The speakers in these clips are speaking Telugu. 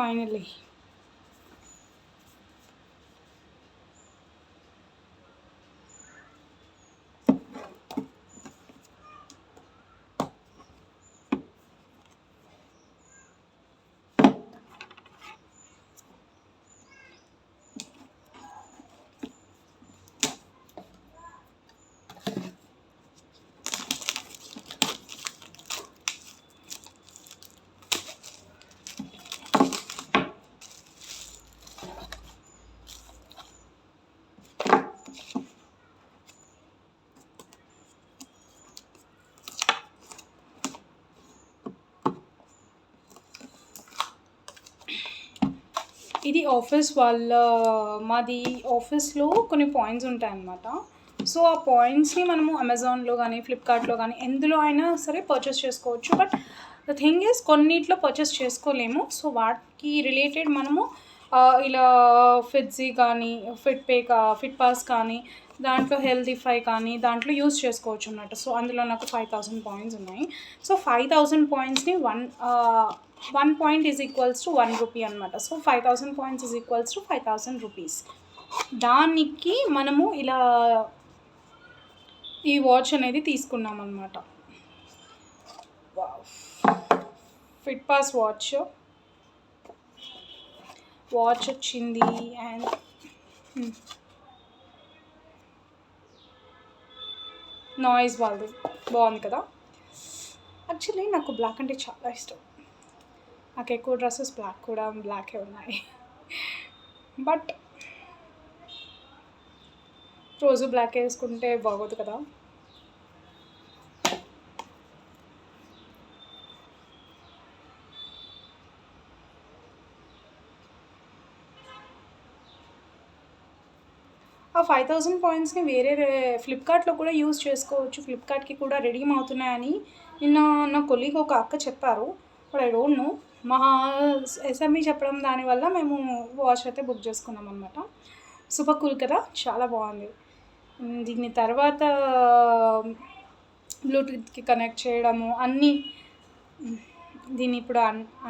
ఫైనల్లీ. ఇది మాది ఆఫీస్లో కొన్ని పాయింట్స్ ఉంటాయన్నమాట. సో ఆ పాయింట్స్ని మనము అమెజాన్లో కానీ ఫ్లిప్కార్ట్లో కానీ ఎందులో అయినా సరే పర్చేస్ చేసుకోవచ్చు. బట్ ద థింగ్ ఈజ్ కొన్నిట్లో పర్చేస్ చేసుకోలేము. సో వాటికి రిలేటెడ్ మనము ఇలా ఫిట్జీ కానీ ఫిట్ పాస్ కానీ దాంట్లో హెల్తీఫై కానీ దాంట్లో యూజ్ చేసుకోవచ్చు అన్నమాట. సో అందులో నాకు 5000 పాయింట్స్ ఉన్నాయి. సో 5000 పాయింట్స్ని one point is equals to 1 rupee అనమాట. So 5000 points is equals to 5000 rupees. దానికి మనము ఇలా ఈ వాచ్ అనేది తీసుకున్నాం అనమాట. ఫిట్ పాస్ వాచ్ వచ్చింది. అండ్ నాయిస్ వాళ్ళది బాగుంది కదా. యాక్చువల్లీ నాకు బ్లాక్ అంటే చాలా ఇష్టం. నాకు ఎక్కువ డ్రెస్సెస్ బ్లాకే ఉన్నాయి. బట్ రోజు బ్లాక్ వేసుకుంటే బాగోదు కదా. ఆ 5000 పాయింట్స్ని వేరే ఫ్లిప్కార్ట్లో కూడా యూజ్ చేసుకోవచ్చు. ఫ్లిప్కార్ట్కి కూడా రెడీమ్ అవుతున్నాయని నిన్న నా కొలీగ్ ఒక అక్క చెప్పారు. But I don't no. మా ఎస్ఎంఈ చెప్పడం దానివల్ల మేము వాచ్ అయితే బుక్ చేసుకున్నాం అనమాట. సూపర్ కూల్ కదా, చాలా బాగుంది. దీని తర్వాత బ్లూటూత్కి కనెక్ట్ చేయడము అన్నీ. దీన్ని ఇప్పుడు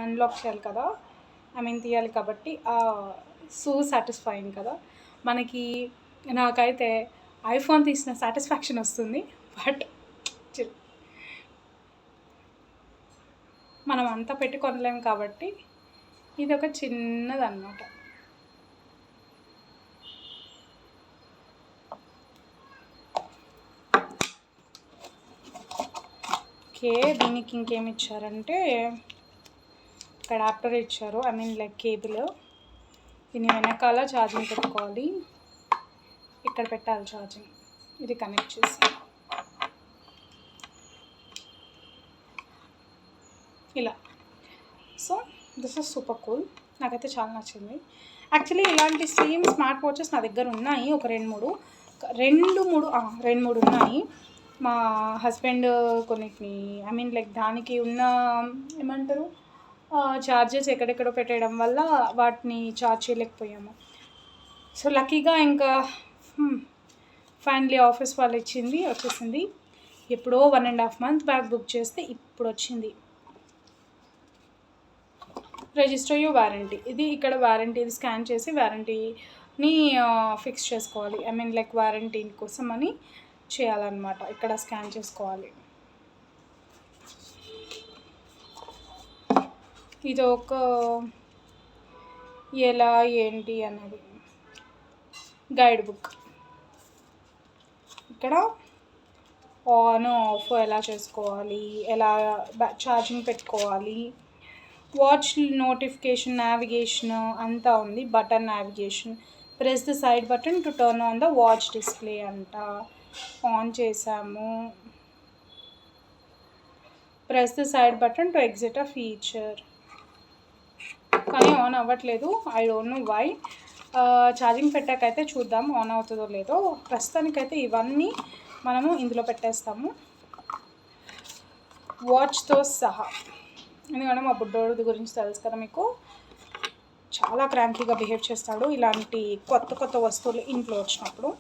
అన్లాక్ చేయాలి కదా, తీయాలి కాబట్టి సో సాటిస్ఫైయింగ్ కదా మనకి. నాకైతే ఐఫోన్ తీసిన సాటిస్ఫాక్షన్ వస్తుంది. బట్ మనం అంతా పెట్టి కొనలేము కాబట్టి ఇది ఒక చిన్నదన్నమాట. ఓకే, దీనికి ఇంకేమి ఇచ్చారంటే అడాప్టర్ ఇచ్చారు. Like cable. దీని వెనకాల ఛార్జింగ్ పెట్టుకోవాలి. ఇక్కడ పెట్టాలి ఛార్జింగ్. ఇది కనెక్ట్ చేసి ఇలా. So this is super cool. నాకైతే చాలా నచ్చింది. యాక్చువల్లీ ఇలాంటి సేమ్ స్మార్ట్ వాచెస్ నా దగ్గర ఉన్నాయి. ఒక రెండు మూడు ఉన్నాయి. మా హస్బెండ్ కొన్నిటిని లైక్ దానికి ఉన్న ఏమంటారు ఛార్జెస్ ఎక్కడెక్కడో పెట్టడం వల్ల వాటిని ఛార్జ్ చేయలేకపోయాము. సో లక్కీగా ఇంకా ఫైనలీ ఆఫీస్ వాళ్ళు వచ్చేసింది. ఎప్పుడో 1.5 month బ్యాక్ బుక్ చేస్తే ఇప్పుడు వచ్చింది. Register you warranty. ఇది ఇక్కడ వారంటీ, ఇది స్కాన్ చేసి వారంటీని ఫిక్స్ చేసుకోవాలి. లైక్ వారంటీ కోసం అని చేయాలన్నమాట. ఇక్కడ స్కాన్ చేసుకోవాలి. ఇది ఒక ఎలా ఏంటి అన్నది గైడ్ బుక్. ఇక్కడ ఆన్ ఆఫ్ ఎలా చేసుకోవాలి, ఎలా ఛార్జింగ్ పెట్టుకోవాలి, వాచ్ నోటిఫికేషన్, నావిగేషన్ అంతా ఉంది. Button navigation. Press the side button to turn on the watch display అంట. ఆన్ చేసాము. Press the side button to exit a feature. కానీ ఆన్ అవ్వట్లేదు. I don't know why. Charging పెట్టాకైతే చూద్దాం ఆన్ అవుతుందో లేదో. ప్రస్తుతానికైతే ఇవన్నీ మనము ఇందులో పెట్టేస్తాము వాచ్తో సహా. ఎందుకంటే మా బుడ్డోడి గురించి తెలుసు కదా మీకు, చాలా క్రాంకీగా బిహేవ్ చేస్తాడు. ఇలాంటి కొత్త వస్తువులు ఇంట్లో వచ్చినప్పుడు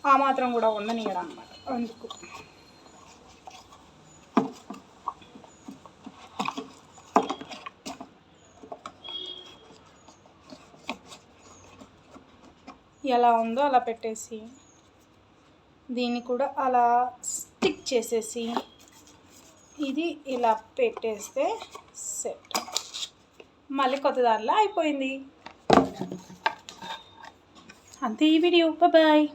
ఆ మాత్రం కూడా ఉండనియడం అన్నమాట. అందుకు ఎలా ఉందో అలా పెట్టేసి దీన్ని కూడా అలా స్టిక్ చేసేసి ఇది ఇలా పెట్టేస్తే సెట్. మళ్ళీ కొత్త దానిలో అయిపోయింది. అంతే ఈ వీడియో. బాయ్.